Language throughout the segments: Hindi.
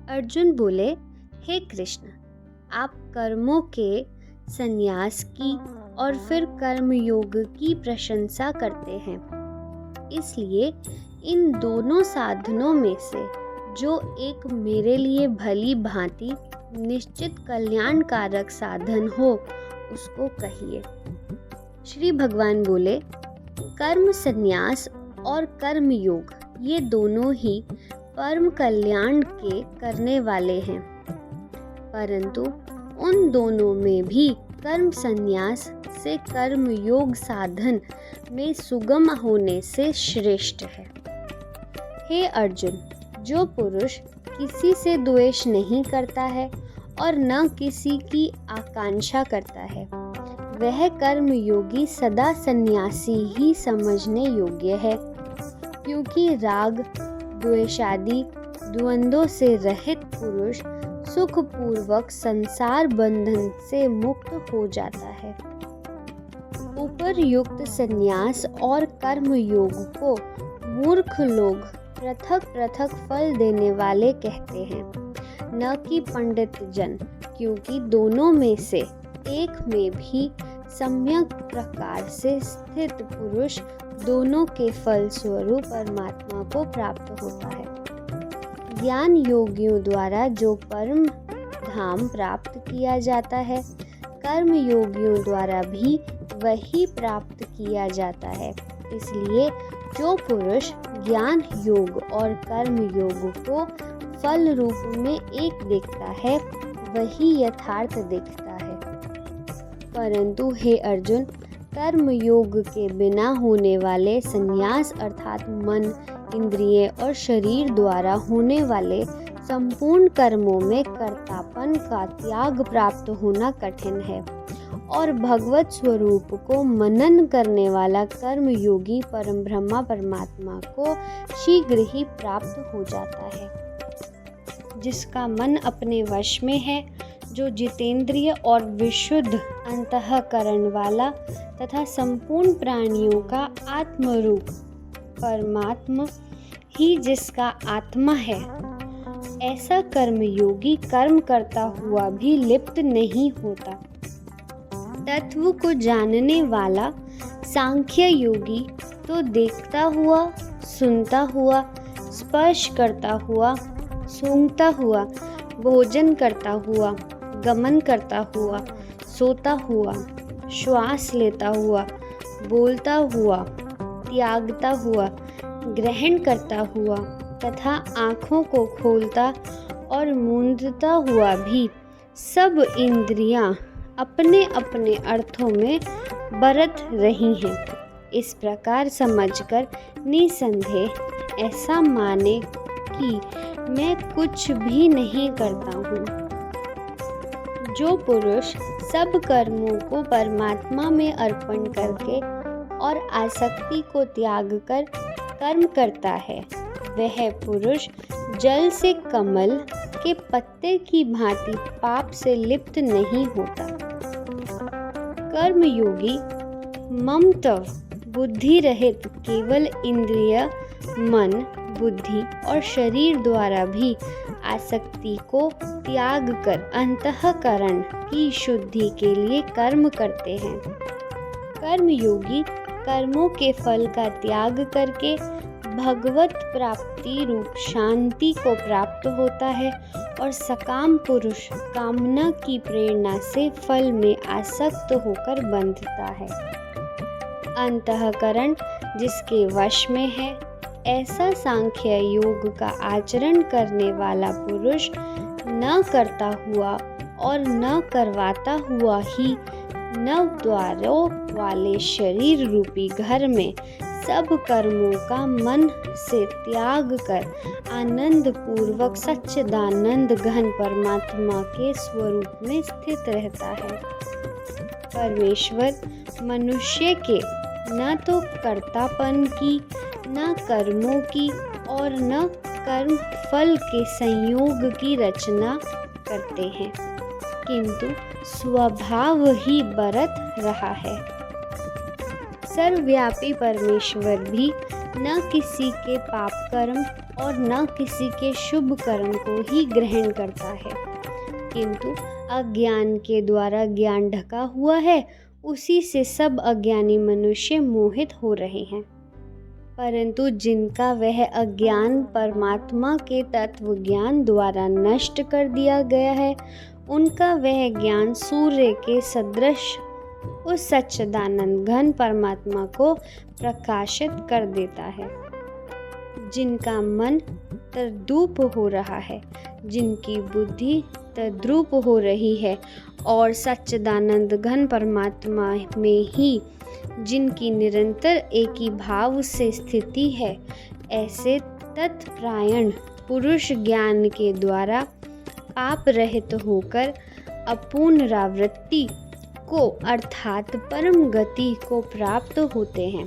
अर्जुन बोले, हे कृष्ण, आप कर्मों के संन्यास की और फिर कर्म योग की प्रशंसा करते हैं। इसलिए इन दोनों साधनों में से जो एक मेरे लिए भली भांति निश्चित कल्याणकारक साधन हो उसको कहिए। श्री भगवान बोले, कर्म संन्यास और कर्म योग ये दोनों ही परम कल्याण के करने वाले हैं, परंतु उन दोनों में भी कर्म संन्यास से कर्म योग साधन में सुगम होने से श्रेष्ठ है। हे अर्जुन, जो पुरुष किसी से द्वेष नहीं करता है और न किसी की आकांक्षा करता है, वह कर्म योगी सदा सन्यासी ही समझने योग्य है, क्योंकि राग द्वेषादि द्वंद्वों से रहित पुरुष सुखपूर्वक संसार बंधन से मुक्त हो जाता है। उपरयुक्त संन्यास और कर्म योग को मूर्ख लोग पृथक पृथक फल देने वाले कहते हैं, न कि पंडित जन, क्योंकि दोनों में से एक में भी सम्यक प्रकार से स्थित पुरुष दोनों के फल स्वरूप परमात्मा को प्राप्त होता है। ज्ञान योगियों द्वारा जो परम धाम प्राप्त किया जाता है, कर्म योगियों द्वारा भी वही प्राप्त किया जाता है। इसलिए जो पुरुष ज्ञान योग और कर्म योग को फल रूप में एक देखता है, वही यथार्थ देखता है। परंतु हे अर्जुन, कर्म योग के बिना होने वाले संन्यास अर्थात मन, इंद्रिय और शरीर द्वारा होने वाले संपूर्ण कर्मों में कर्तापन का त्याग प्राप्त होना कठिन है, और भगवत स्वरूप को मनन करने वाला कर्म योगी परम ब्रह्मा परमात्मा को शीघ्र ही प्राप्त हो जाता है। जिसका मन अपने वश में है, जो जितेंद्रिय और विशुद्ध अंतःकरण वाला तथा संपूर्ण प्राणियों का आत्मरूप परमात्मा ही जिसका आत्मा है, ऐसा कर्मयोगी कर्म करता हुआ भी लिप्त नहीं होता। तत्व को जानने वाला सांख्य योगी तो देखता हुआ, सुनता हुआ, स्पर्श करता हुआ, सूंघता हुआ, भोजन करता हुआ, गमन करता हुआ, सोता हुआ, श्वास लेता हुआ, बोलता हुआ, त्यागता हुआ, ग्रहण करता हुआ तथा आँखों को खोलता और मूंदता हुआ भी सब इंद्रियां अपने अपने अर्थों में बरत रही हैं। इस प्रकार समझकर निसंदेह ऐसा माने कि मैं कुछ भी नहीं करता हूँ। जो पुरुष सब कर्मों को परमात्मा में अर्पण करके और आसक्ति को त्याग कर कर्म करता है, वह पुरुष जल से कमल के पत्ते की भांति पाप से लिप्त नहीं होता। कर्मयोगी ममत्व बुद्धि रहित केवल इंद्रिय, मन, बुद्धि और शरीर द्वारा भी आसक्ति को त्याग कर अंतःकरण की शुद्धि के लिए कर्म करते हैं। कर्मयोगी कर्मों के फल का त्याग करके भगवत प्राप्ति रूप शांति को प्राप्त होता है, और सकाम पुरुष कामना की प्रेरणा से फल में आसक्त होकर बंधता है। अंतःकरण जिसके वश में है, ऐसा सांख्य योग का आचरण करने वाला पुरुष न करता हुआ और न करवाता हुआ ही नव द्वारों वाले शरीर रूपी घर में सब कर्मों का मन से त्याग कर आनंद पूर्वक सच्चिदानंद घन परमात्मा के स्वरूप में स्थित रहता है। परमेश्वर मनुष्य के न तो कर्तापन की, न कर्मों की और न कर्म फल के संयोग की रचना करते हैं, किंतु स्वभाव ही बरत रहा है। सर्वव्यापी परमेश्वर भी न किसी के पाप कर्म और न किसी के शुभ कर्म को ही ग्रहण करता है, किंतु अज्ञान के द्वारा ज्ञान ढका हुआ है, उसी से सब अज्ञानी मनुष्य मोहित हो रहे हैं। परंतु जिनका वह अज्ञान परमात्मा के तत्व ज्ञान द्वारा नष्ट कर दिया गया है, उनका वह ज्ञान सूर्य के सदृश उस सच्चिदानंद घन परमात्मा को प्रकाशित कर देता है। जिनका मन तद्रूप हो रहा है, जिनकी बुद्धि तद्रूप हो रही है और सच्चिदानंद घन परमात्मा में ही जिनकी निरंतर एक ही भाव से स्थिति है, ऐसे तत्परायण पुरुष ज्ञान के द्वारा पाप रहित होकर अपुनरावृत्ति को अर्थात परम गति को प्राप्त होते हैं।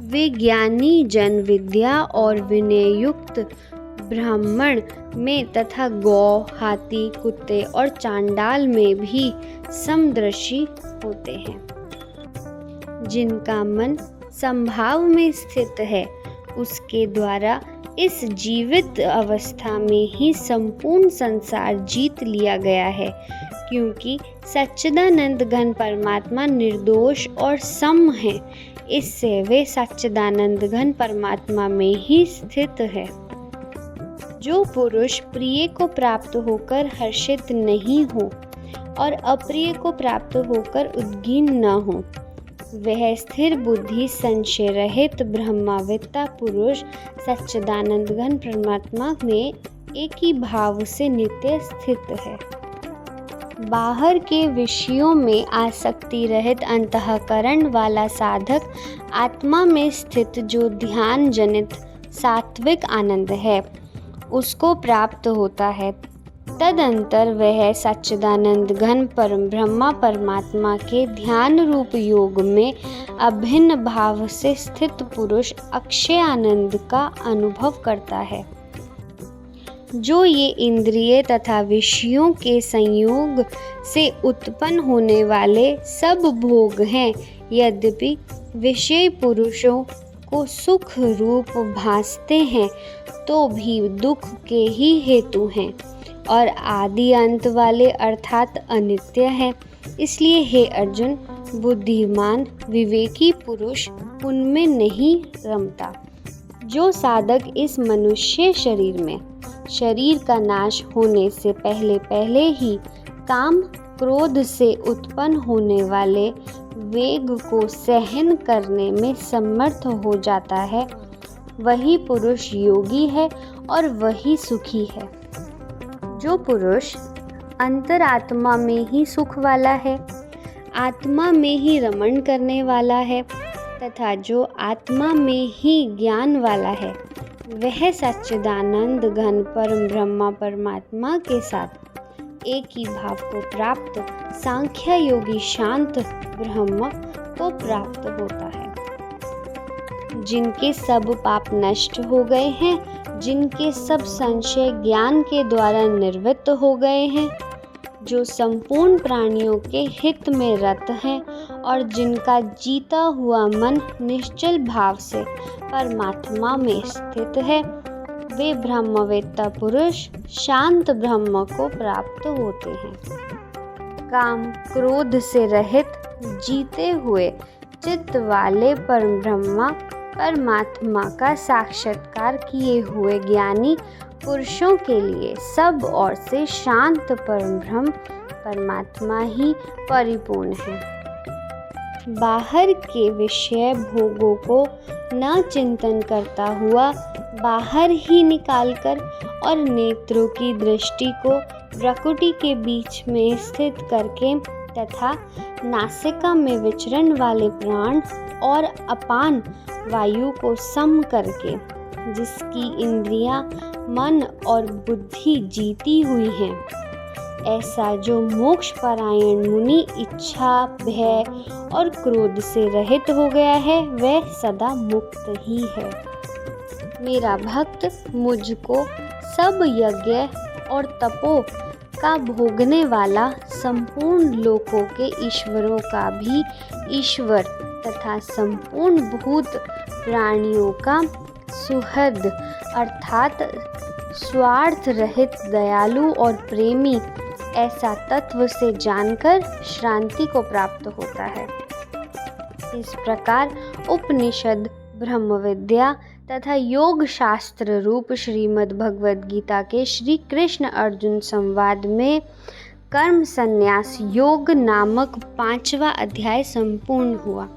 वे ज्ञानी जन विद्या और विनय युक्त ब्राह्मण में तथा गौ, हाथी, कुत्ते और चांडाल में भी समदर्शी होते हैं। जिनका मन संभाव में स्थित है, उसके द्वारा इस जीवित अवस्था में ही संपूर्ण संसार जीत लिया गया है, क्योंकि सच्चिदानंद घन परमात्मा निर्दोष और सम है। इससे वे सच्चिदानंद घन परमात्मा में ही स्थित है। जो पुरुष प्रिय को प्राप्त होकर हर्षित नहीं हो और अप्रिय को प्राप्त होकर उद्गीन न हो, वह स्थिर बुद्धि संशय रहित ब्रह्माविता पुरुष सच्चिदानंद घन परमात्मा में एक ही भाव से नित्य स्थित है। बाहर के विषयों में आसक्ति रहित अंतःकरण वाला साधक आत्मा में स्थित जो ध्यान जनित सात्विक आनंद है, उसको प्राप्त होता है। तदंतर वह सच्चिदानंद घन परम ब्रह्मा परमात्मा के ध्यान रूप योग में अभिन्न भाव से स्थित पुरुष अक्षय आनंद का अनुभव करता है। जो ये इंद्रिय तथा विषयों के संयोग से उत्पन्न होने वाले सब भोग हैं, यद्यपि विषय पुरुषों को सुख रूप भासते हैं, तो भी दुख के ही हेतु हैं और आदि अंत वाले अर्थात अनित्य है। इसलिए हे अर्जुन, बुद्धिमान विवेकी पुरुष उनमें नहीं रमता। जो साधक इस मनुष्य शरीर में शरीर का नाश होने से पहले पहले ही काम क्रोध से उत्पन्न होने वाले वेग को सहन करने में समर्थ हो जाता है, वही पुरुष योगी है और वही सुखी है। जो पुरुष अंतरात्मा में ही सुख वाला है, आत्मा में ही रमण करने वाला है तथा जो आत्मा में ही ज्ञान वाला है, वह सच्चिदानंद घन परम ब्रह्मा परमात्मा के साथ एक ही भाव को प्राप्त सांख्य योगी शांत ब्रह्म को प्राप्त होता है। जिनके सब पाप नष्ट हो गए हैं, जिनके सब संशय ज्ञान के द्वारा निवृत्त हो गए हैं, जो संपूर्ण प्राणियों के हित में रत हैं और जिनका जीता हुआ मन निश्चल भाव से परमात्मा में स्थित है, वे ब्रह्मवेत्ता पुरुष शांत ब्रह्म को प्राप्त होते हैं। काम क्रोध से रहित जीते हुए चित्त वाले परम ब्रह्मा परमात्मा का साक्षात्कार किए हुए ज्ञानी पुरुषों के लिए सब ओर से शांत परम ब्रह्म परमात्मा ही परिपूर्ण है। बाहर के विषय भोगों को न चिंतन करता हुआ बाहर ही निकालकर और नेत्रों की दृष्टि को प्रकृति के बीच में स्थित करके तथा नासिका में विचरण वाले प्राण और अपान वायु को सम करके, जिसकी इंद्रियां, मन और बुद्धि जीती हुई हैं, ऐसा जो मोक्ष परायण मुनि इच्छा, भय और क्रोध से रहित हो गया है, वह सदा मुक्त ही है। मेरा भक्त मुझको सब यज्ञ और तपो का भोगने वाला संपूर्ण लोकों के ईश्वरों का भी ईश्वर तथा संपूर्ण भूत प्राणियों का सुहृद अर्थात स्वार्थ रहित, दयालु और प्रेमी, ऐसा तत्व से जानकर शांति को प्राप्त होता है। इस प्रकार उपनिषद, ब्रह्म विद्या तथा योग शास्त्र रूप श्रीमद् भगवद गीता के श्री कृष्ण अर्जुन संवाद में कर्म संन्यास योग नामक 5वां अध्याय संपूर्ण हुआ।